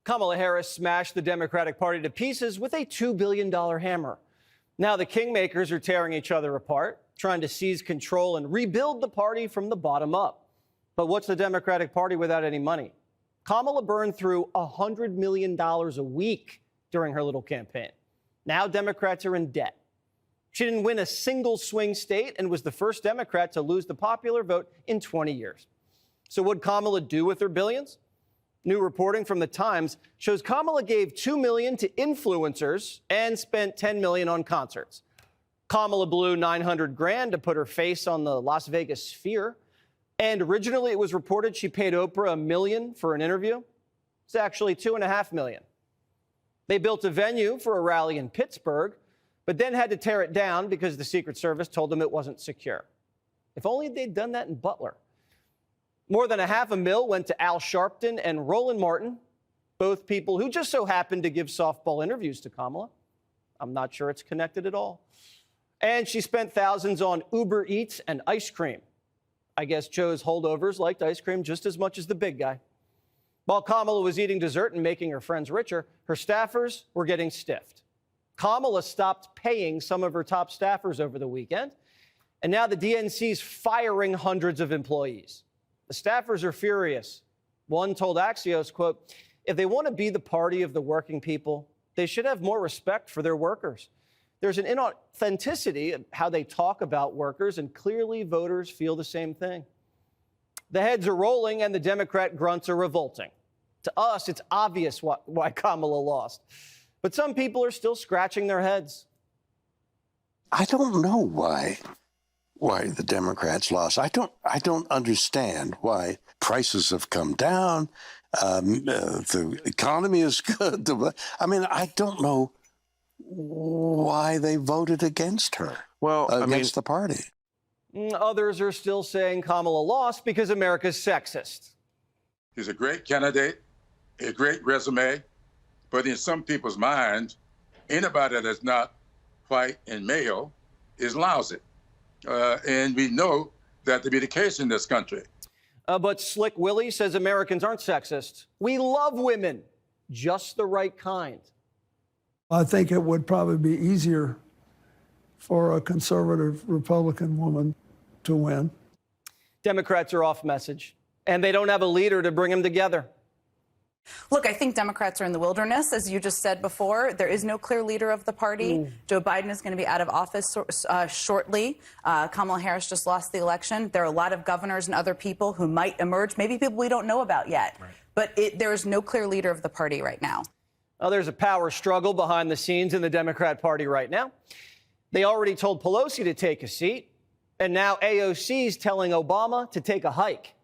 Kamala Harris smashed the Democratic Party to pieces with a $2 billion hammer. Now the kingmakers are tearing each other apart, trying to seize control and rebuild the party from the bottom up. But what's the Democratic Party without any money? Kamala burned through $100 million a week during her little campaign. Now Democrats are in debt. She didn't win a single swing state and was the first Democrat to lose the popular vote in 20 years. So what'd Kamala do with her billions? New reporting from The Times shows Kamala gave $2 million to influencers and spent $10 million on concerts. Kamala blew $900 grand to put her face on the Las Vegas Sphere. And originally it was reported she paid Oprah $1 million for an interview. It's actually $2.5 million. They built a venue for a rally in Pittsburgh, but then had to tear it down because the Secret Service told them it wasn't secure. If only they'd done that in Butler. More than $500,000 went to Al Sharpton and Roland Martin, both people who just so happened to give softball interviews to Kamala. I'm not sure it's connected at all. And she spent thousands on Uber Eats and ice cream. I guess Joe's holdovers liked ice cream just as much as the big guy. While Kamala was eating dessert and making her friends richer, her staffers were getting stiffed. Kamala stopped paying some of her top staffers over the weekend, and now the DNC's firing hundreds of employees. The staffers are furious. One told Axios, quote, "If they want to be the party of the working people, they should have more respect for their workers. There's an inauthenticity of how they talk about workers, and clearly voters feel the same thing." The heads are rolling and the Democrat grunts are revolting. To us, it's obvious why Kamala lost. But some people are still scratching their heads. I don't know why the Democrats lost. I don't understand why prices have come down. The economy is good. I mean, I don't know why they voted against her. Well, against the party. Others are still saying Kamala lost because America's sexist. He's a great candidate, a great resume, but in some people's minds, anybody that's not white and male is lousy. And we know that to be the case in this country. But Slick Willie says Americans aren't sexist. We love women, just the right kind. I think it would probably be easier for a conservative Republican woman to win. Democrats are off message, and they don't have a leader to bring them together. Look, I think Democrats are in the wilderness, as you just said before. There is no clear leader of the party. Joe Biden is going to be out of office shortly. Kamala Harris just lost the election. There are a lot of governors and other people who might emerge, maybe people we don't know about yet. Right. But there is no clear leader of the party right now. Well, there's a power struggle behind the scenes in the Democrat Party right now. They already told Pelosi to take a seat, and now AOC's telling Obama to take a hike.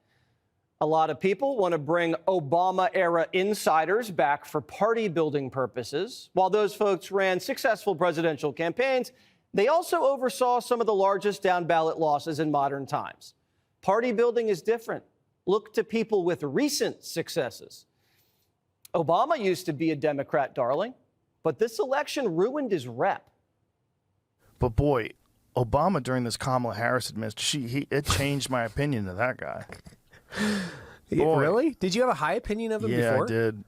A lot of people want to bring Obama-era insiders back for party-building purposes. While those folks ran successful presidential campaigns, they also oversaw some of the largest down-ballot losses in modern times. Party building is different. Look to people with recent successes. Obama used to be a Democrat darling, but this election ruined his rep. But boy, Obama during this Kamala Harris administration, it changed my opinion of that guy. Really? Did you have a high opinion of him before? Yeah, I did.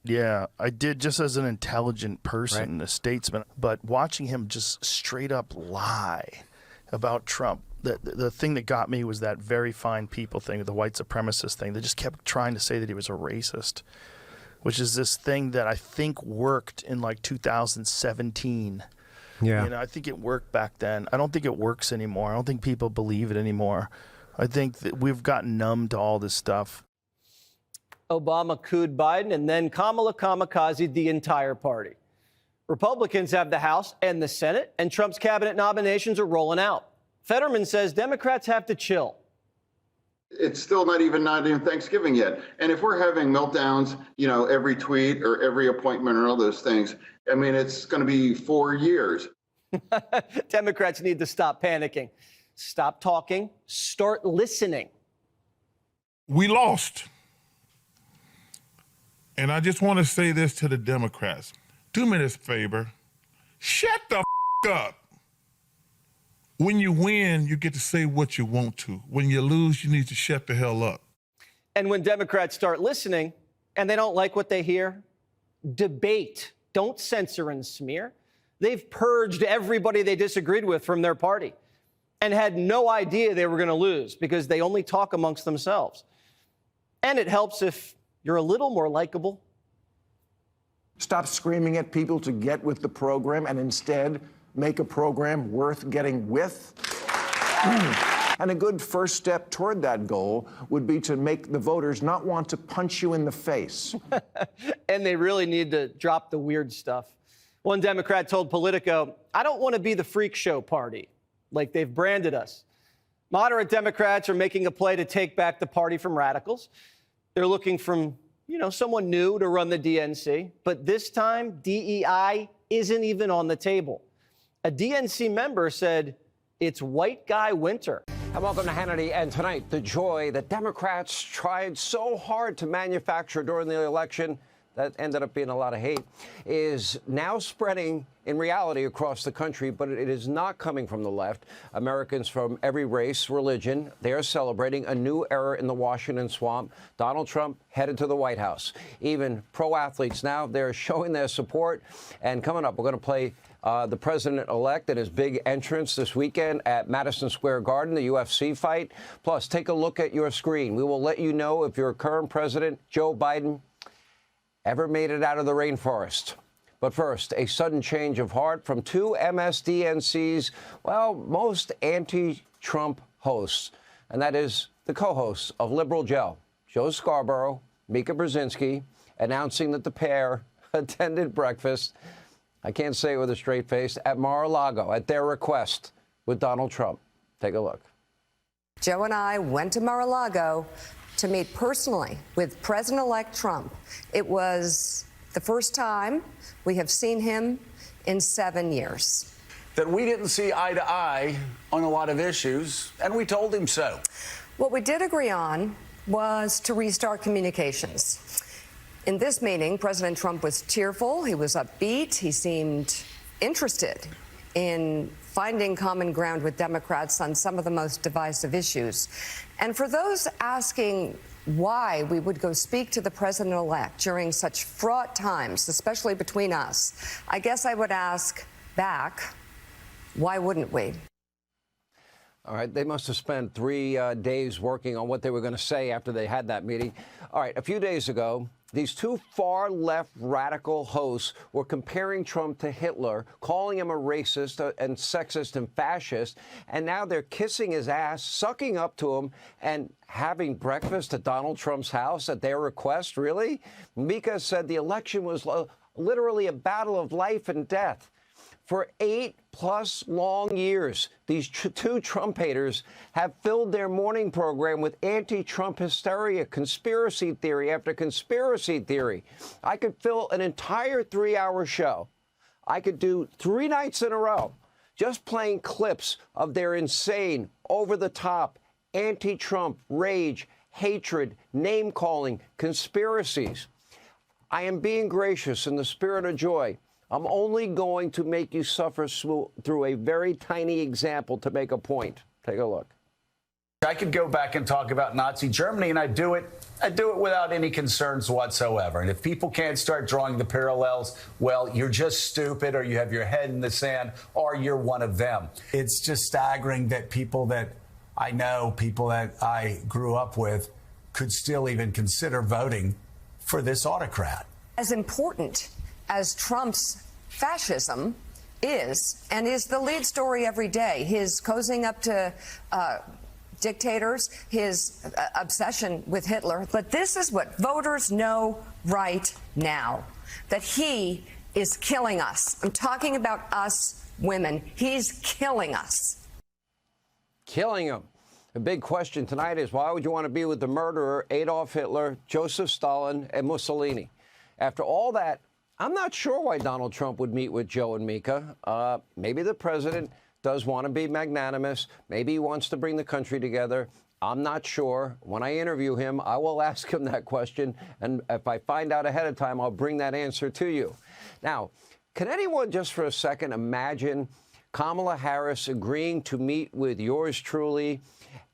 Yeah, I did, just as an intelligent person, a statesman. But watching him just straight up lie about Trump, the thing that got me was that very fine people thing, the white supremacist thing. They just kept trying to say that he was a racist, which is this thing that I think worked in like 2017. Yeah. You know, I think it worked back then. I don't think it works anymore. I don't think people believe it anymore. I think that we've gotten numb to all this stuff. Obama cooed Biden, and then Kamala kamikazed the entire party. Republicans have the House and the Senate, and Trump's cabinet nominations are rolling out. Fetterman says Democrats have to chill. It's still not even Thanksgiving yet. And if we're having meltdowns, every tweet or every appointment or all those things, I mean, it's going to be 4 years. Democrats need to stop panicking. Stop talking. Start listening. We lost. And I just want to say this to the Democrats. Do me this favor. Shut the up. When you win, you get to say what you want to. When you lose, you need to shut the hell up. And when Democrats start listening and they don't like what they hear, debate, don't censor and smear. They've purged everybody they disagreed with from their party and had no idea they were going to lose because they only talk amongst themselves. And it helps if you're a little more likable. Stop screaming at people to get with the program and instead make a program worth getting with. And a good first step toward that goal would be to make the voters not want to punch you in the face. And they really need to drop the weird stuff. One Democrat told Politico, "I don't want to be the freak show party, like they've branded us." Moderate Democrats are making a play to take back the party from radicals. They're looking from, someone new to run the DNC. But this time, DEI isn't even on the table. A DNC member said it's white guy winter. And welcome to Hannity. And tonight, the joy that Democrats tried so hard to manufacture during the election, that ended up being a lot of hate, is now spreading in reality across the country, but it is not coming from the left. Americans from every race, religion, they are celebrating a new era in the Washington swamp. Donald Trump headed to the White House. Even pro athletes now, they're showing their support. And coming up, we're going to play the president-elect at his big entrance this weekend at Madison Square Garden, the UFC fight. Plus, take a look at your screen. We will let you know if your current president, Joe Biden, ever made it out of the rainforest. But first, a sudden change of heart from two MSDNC's, most anti-Trump hosts. And that is the co-hosts of Liberal Joe Scarborough, Mika Brzezinski, announcing that the pair attended breakfast, I can't say it with a straight face, at Mar-a-Lago at their request with Donald Trump. Take a look. Joe and I went to Mar-a-Lago to meet personally with President-elect Trump. It was the first time we have seen him in 7 years. That we didn't see eye to eye on a lot of issues, and we told him so. What we did agree on was to restart communications. In this meeting, President Trump was cheerful, he was upbeat, he seemed interested in finding common ground with Democrats on some of the most divisive issues. And for those asking why we would go speak to the president-elect during such fraught times, especially between us, I guess I would ask back, why wouldn't we? All right, they must have spent 3 days working on what they were going to say after they had that meeting. All right, a few days ago, these two far-left radical hosts were comparing Trump to Hitler, calling him a racist and sexist and fascist, and now they're kissing his ass, sucking up to him, and having breakfast at Donald Trump's house at their request. Really? Mika said the election was literally a battle of life and death. For 8+ long years, these two Trump haters have filled their morning program with anti-Trump hysteria, conspiracy theory after conspiracy theory. I could fill an entire 3-hour show. I could do 3 nights in a row just playing clips of their insane, over-the-top, anti-Trump rage, hatred, name-calling, conspiracies. I am being gracious in the spirit of joy. I'm only going to make you suffer through a very tiny example to make a point. Take a look. I could go back and talk about Nazi Germany, and I do it without any concerns whatsoever. And if people can't start drawing the parallels, well, you're just stupid, or you have your head in the sand, or you're one of them. It's just staggering that people that I know, people that I grew up with, could still even consider voting for this autocrat. As important as Trump's fascism is, and is the lead story every day, his cozying up to dictators, his obsession with Hitler. But this is what voters know right now, that he is killing us. I'm talking about us women. He's killing us. Killing him. The big question tonight is, why would you want to be with the murderer, Adolf Hitler, Joseph Stalin, and Mussolini? After all that, I'm not sure why Donald Trump would meet with Joe and Mika. Maybe the president does want to be magnanimous. Maybe he wants to bring the country together. I'm not sure. When I interview him, I will ask him that question. And if I find out ahead of time, I'll bring that answer to you. Now, can anyone just for a second imagine Kamala Harris agreeing to meet with yours truly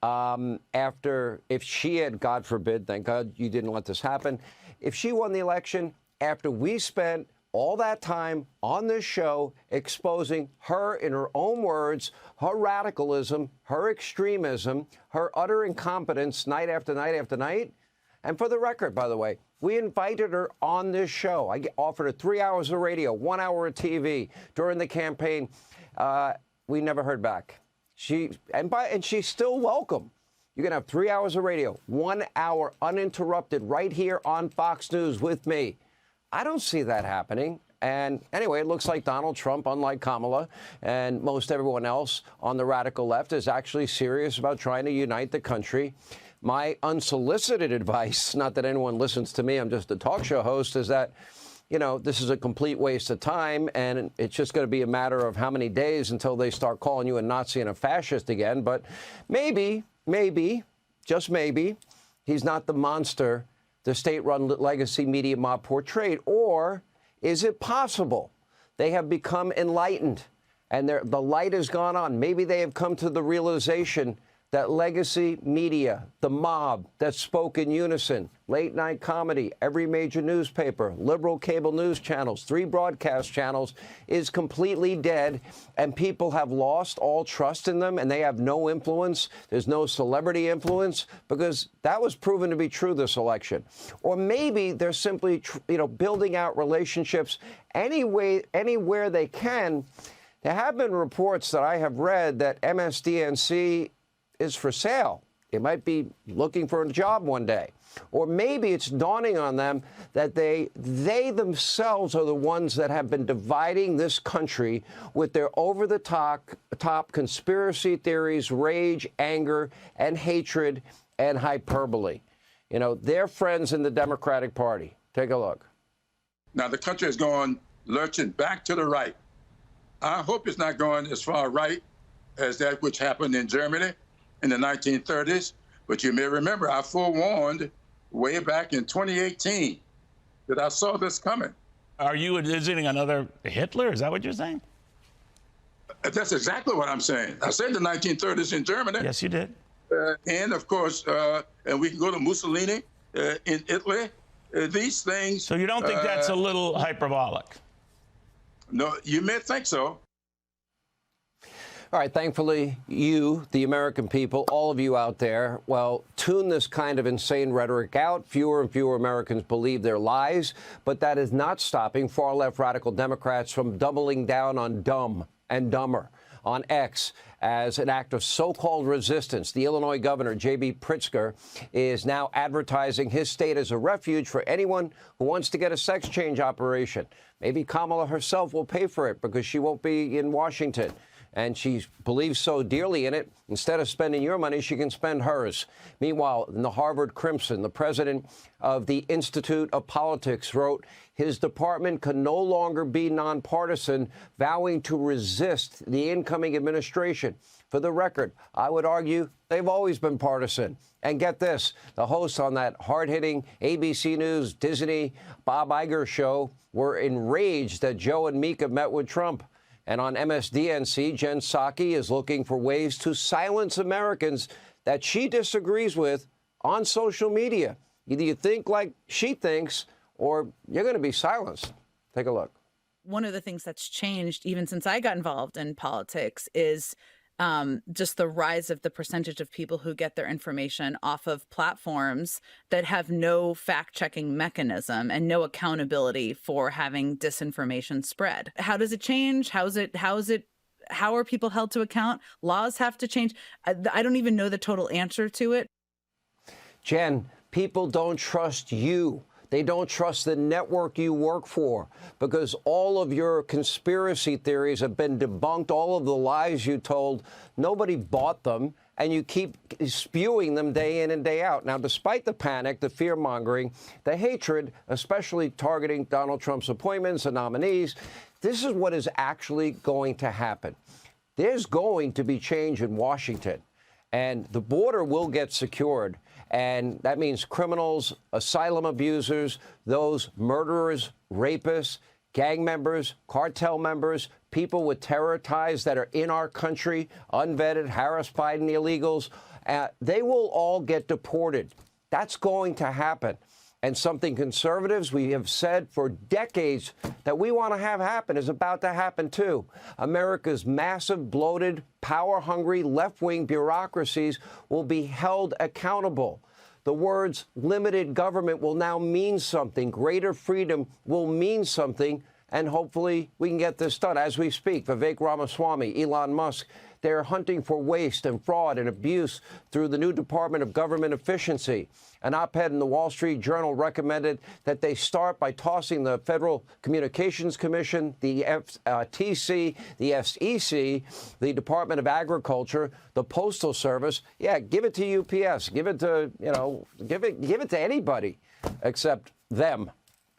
after, if she had, God forbid, thank God you didn't let this happen, if she won the election, after we spent all that time on this show exposing her, in her own words, her radicalism, her extremism, her utter incompetence night after night after night. And for the record, by the way, we invited her on this show. I offered her 3 hours of radio, 1 hour of TV during the campaign. We never heard back. And she's still welcome. You're going to have 3 hours of radio, 1 hour uninterrupted right here on Fox News with me. I don't see that happening. And anyway, it looks like Donald Trump, unlike Kamala and most everyone else on the radical left, is actually serious about trying to unite the country. My unsolicited advice, not that anyone listens to me, I'm just a talk show host, is that, you know, this is a complete waste of time, and it's just going to be a matter of how many days until they start calling you a Nazi and a fascist again. But maybe, just maybe, he's not the monster the state-run legacy media mob portrayed. Or is it possible they have become enlightened and the light has gone on? Maybe they have come to the realization that legacy media, the mob that spoke in unison, late-night comedy, every major newspaper, liberal cable news channels, 3 broadcast channels, is completely dead, and people have lost all trust in them, and they have no influence. There's no celebrity influence, because that was proven to be true this election. Or maybe they're simply, building out relationships anywhere they can. There have been reports that I have read that MSDNC is for sale. They might be looking for a job one day. Or maybe it's dawning on them that they themselves are the ones that have been dividing this country with their over-the-top conspiracy theories, rage, anger, and hatred, and hyperbole. You know, they're friends in the Democratic Party. Take a look. Now, the country is going lurching back to the right. I hope it's not going as far right as that which happened in Germany in the 1930s. But you may remember I forewarned way back in 2018 that I saw this coming. Are you visiting another Hitler? Is that what you're saying? That's exactly what I'm saying. I said the 1930s in Germany. Yes, you did. And of course, and we can go to Mussolini in Italy. These things. So you don't think that's a little hyperbolic? No, you may think so. All right, thankfully, you, the American people, all of you out there, well, tune this kind of insane rhetoric out. Fewer and fewer Americans believe their lies, but that is not stopping far-left radical Democrats from doubling down on dumb and dumber on X as an act of so-called resistance. The Illinois governor, J.B. Pritzker, is now advertising his state as a refuge for anyone who wants to get a sex change operation. Maybe Kamala herself will pay for it because she won't be in Washington. And she believes so dearly in it, instead of spending your money, she can spend hers. Meanwhile, in the Harvard Crimson, the president of the Institute of Politics wrote his department can no longer be nonpartisan, vowing to resist the incoming administration. For the record, I would argue they've always been partisan. And get this, the hosts on that hard-hitting ABC News, Disney, Bob Iger show were enraged that Joe and Mika met with Trump. And on MSDNC, Jen Psaki is looking for ways to silence Americans that she disagrees with on social media. Either you think like she thinks, or you're going to be silenced. Take a look. One of the things that's changed even since I got involved in politics is just the rise of the percentage of people who get their information off of platforms that have no fact-checking mechanism and no accountability for having disinformation spread. How does it change? How are people held to account? Laws have to change. I don't even know the total answer to it. Jen, people don't trust you. They don't trust the network you work for because all of your conspiracy theories have been debunked. All of the lies you told, nobody bought them, and you keep spewing them day in and day out. Now, despite the panic, the fear-mongering, the hatred, especially targeting Donald Trump's appointments and nominees, this is what is actually going to happen. There's going to be change in Washington, and the border will get secured. And that means criminals, asylum abusers, those murderers, rapists, gang members, cartel members, people with terror ties that are in our country, unvetted, harassed Biden illegals, they will all get deported. That's going to happen. And something conservatives, we have said for decades that we want to have happen is about to happen too. America's massive, bloated, power-hungry, left-wing bureaucracies will be held accountable. The words limited government will now mean something. Greater freedom will mean something. And hopefully we can get this done. As we speak, Vivek Ramaswamy, Elon Musk, they're hunting for waste and fraud and abuse through the new Department of Government Efficiency. An op-ed in the Wall Street Journal recommended that they start by tossing the Federal Communications Commission, the FTC, the SEC, the Department of Agriculture, the Postal Service. Yeah, give it to UPS. Give it to, give it to anybody except them.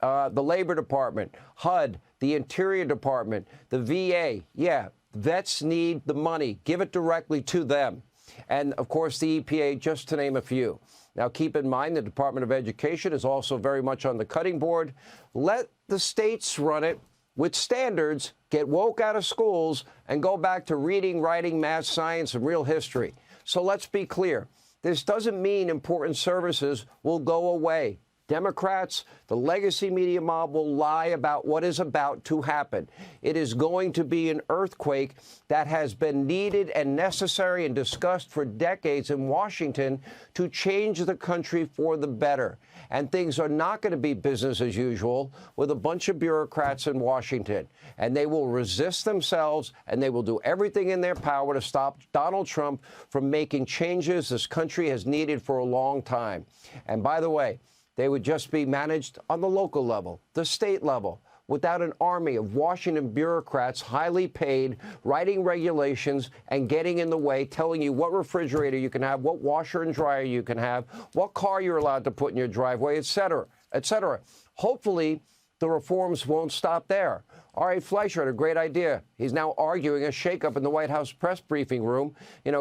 The Labor Department, HUD, the Interior Department, the VA. Yeah, vets need the money. Give it directly to them. And, of course, the EPA, just to name a few. Now, keep in mind the Department of Education is also very much on the cutting board. Let the states run it with standards, get woke out of schools, and go back to reading, writing, math, science, and real history. So let's be clear. This doesn't mean important services will go away. Democrats, the legacy media mob will lie about what is about to happen. It is going to be an earthquake that has been needed and necessary and discussed for decades in Washington to change the country for the better. And things are not going to be business as usual with a bunch of bureaucrats in Washington. And they will resist themselves, and they will do everything in their power to stop Donald Trump from making changes this country has needed for a long time. And by the way, they would just be managed on the local level, the state level, without an army of Washington bureaucrats, highly paid, writing regulations and getting in the way, telling you what refrigerator you can have, what washer and dryer you can have, what car you're allowed to put in your driveway, et cetera, et cetera. Hopefully, the reforms won't stop there. Ari Fleischer had a great idea. He's now arguing a shakeup in the White House press briefing room,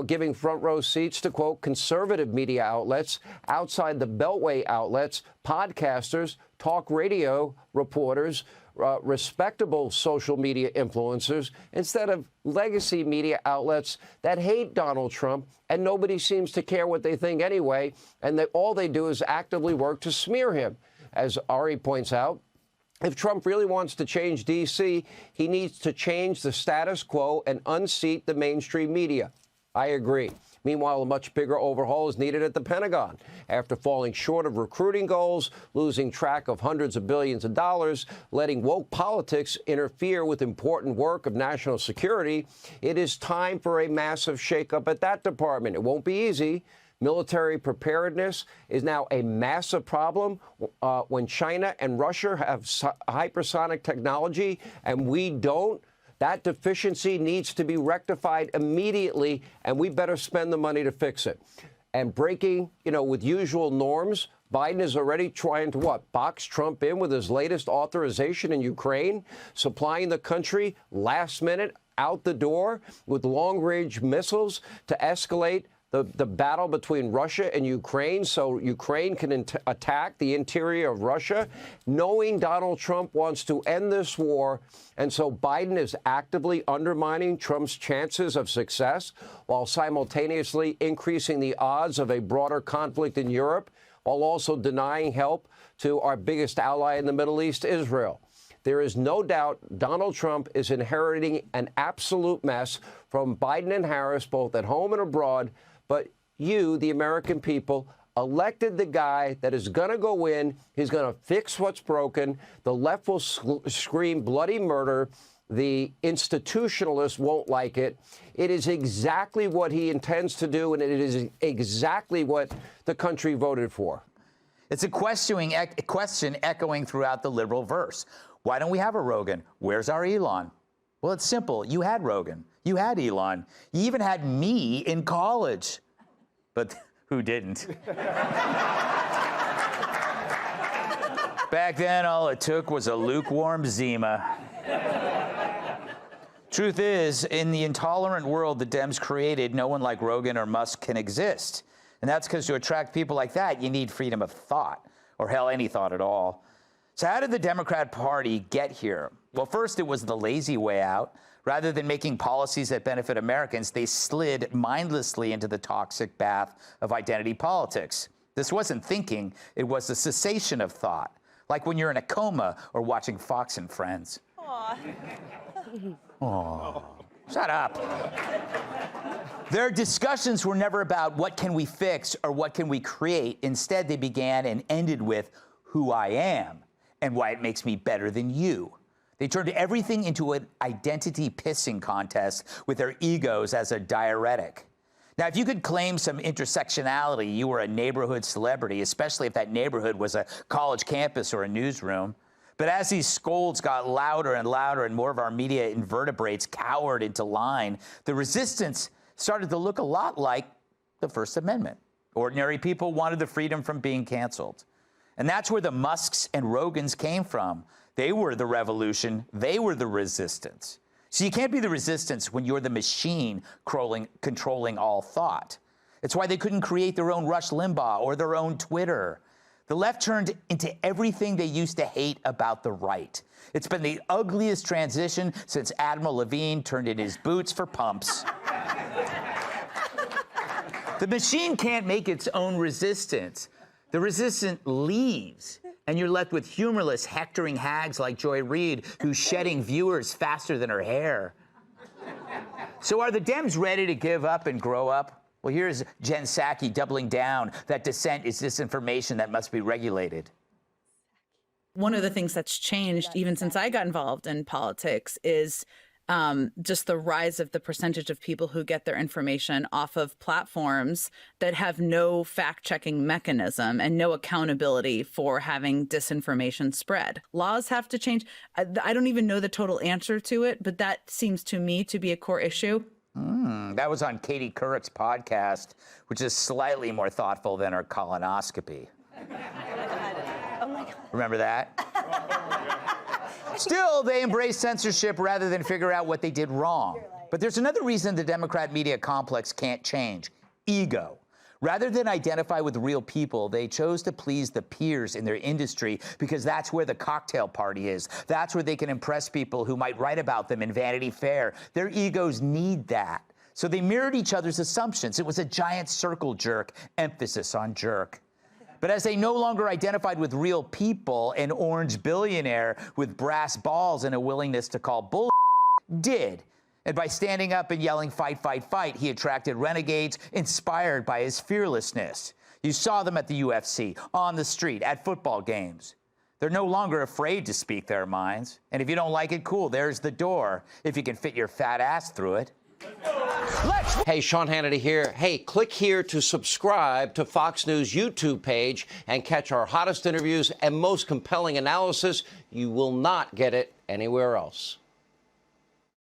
giving front row seats to, quote, conservative media outlets, outside the Beltway outlets, podcasters, talk radio reporters, respectable social media influencers, instead of legacy media outlets that hate Donald Trump, and nobody seems to care what they think anyway, and all they do is actively work to smear him. As Ari points out, if Trump really wants to change D.C., he needs to change the status quo and unseat the mainstream media. I agree. Meanwhile, a much bigger overhaul is needed at the Pentagon. After falling short of recruiting goals, losing track of hundreds of billions of dollars, letting woke politics interfere with important work of national security, it is time for a massive shakeup at that department. It won't be easy. Military preparedness is now a massive problem when China and Russia have hypersonic technology and we don't. That deficiency needs to be rectified immediately, and we better spend the money to fix it. And breaking, with usual norms, Biden is already trying to box Trump in with his latest authorization in Ukraine, supplying the country last minute out the door with long-range missiles to escalate the battle between Russia and Ukraine so Ukraine can attack the interior of Russia, knowing Donald Trump wants to end this war. And so Biden is actively undermining Trump's chances of success while simultaneously increasing the odds of a broader conflict in Europe, while also denying help to our biggest ally in the Middle East, Israel. There is no doubt Donald Trump is inheriting an absolute mess from Biden and Harris, both at home and abroad. But you, the American people, elected the guy that is going to go in. He's going to fix what's broken. The left will scream bloody murder. The institutionalists won't like it. It is exactly what he intends to do, and it is exactly what the country voted for. It's a question echoing throughout the liberal verse. Why don't we have a Rogan? Where's our Elon? Well, it's simple. You had Rogan. You had Elon. You even had me in college. But who didn't? Back then, all it took was a lukewarm Zima. Truth is, in the intolerant world the Dems created, no one like Rogan or Musk can exist. And that's because to attract people like that, you need freedom of thought, or hell, any thought at all. So how did the Democrat Party get here? Well, first, it was the lazy way out. Rather than making policies that benefit Americans, they slid mindlessly into the toxic bath of identity politics. This wasn't thinking, it was a cessation of thought, like when you're in a coma or watching Fox and Friends. Aww. Shut up. Their discussions were never about what can we fix or what can we create. Instead, they began and ended with who I am and why it makes me better than you. They turned everything into an identity pissing contest with their egos as a diuretic. Now, if you could claim some intersectionality, you were a neighborhood celebrity, especially if that neighborhood was a college campus or a newsroom. But as these scolds got louder and louder and more of our media invertebrates cowered into line, the resistance started to look a lot like the First Amendment. Ordinary people wanted the freedom from being canceled. And that's where the Musks and Rogans came from. They were the revolution. They were the resistance. So you can't be the resistance when you're the machine controlling all thought. It's why they couldn't create their own Rush Limbaugh or their own Twitter. The left turned into everything they used to hate about the right. It's been the ugliest transition since Admiral Levine turned in his boots for pumps. The machine can't make its own resistance. The resistant leaves, and you're left with humorless, hectoring hags like Joy Reid, who's shedding viewers faster than her hair. So are the Dems ready to give up and grow up? Well, here's Jen Psaki doubling down that dissent is disinformation that must be regulated. One of the things that's changed even since I got involved in politics is just the rise of the percentage of people who get their information off of platforms that have no fact-checking mechanism and no accountability for having disinformation spread. Laws have to change. I don't even know the total answer to it, but that seems to me to be a core issue. That was on Katie Couric's podcast, which is slightly more thoughtful than her colonoscopy. Oh my God. Remember that? Still, they embrace censorship rather than figure out what they did wrong. But there's another reason the Democrat media complex can't change: ego. Rather than identify with real people, they chose to please the peers in their industry because that's where the cocktail party is. That's where they can impress people who might write about them in Vanity Fair. Their egos need that. So they mirrored each other's assumptions. It was a giant circle jerk, emphasis on jerk. But as they no longer identified with real people, an orange billionaire with brass balls and a willingness to call bull did. And by standing up and yelling, fight, fight, fight, he attracted renegades inspired by his fearlessness. You saw them at the UFC, on the street, at football games. They're no longer afraid to speak their minds. And if you don't like it, cool, there's the door, if you can fit your fat ass through it. Hey, Sean Hannity here. Hey, click here to subscribe to Fox News YouTube page and catch our hottest interviews and most compelling analysis. You will not get it anywhere else.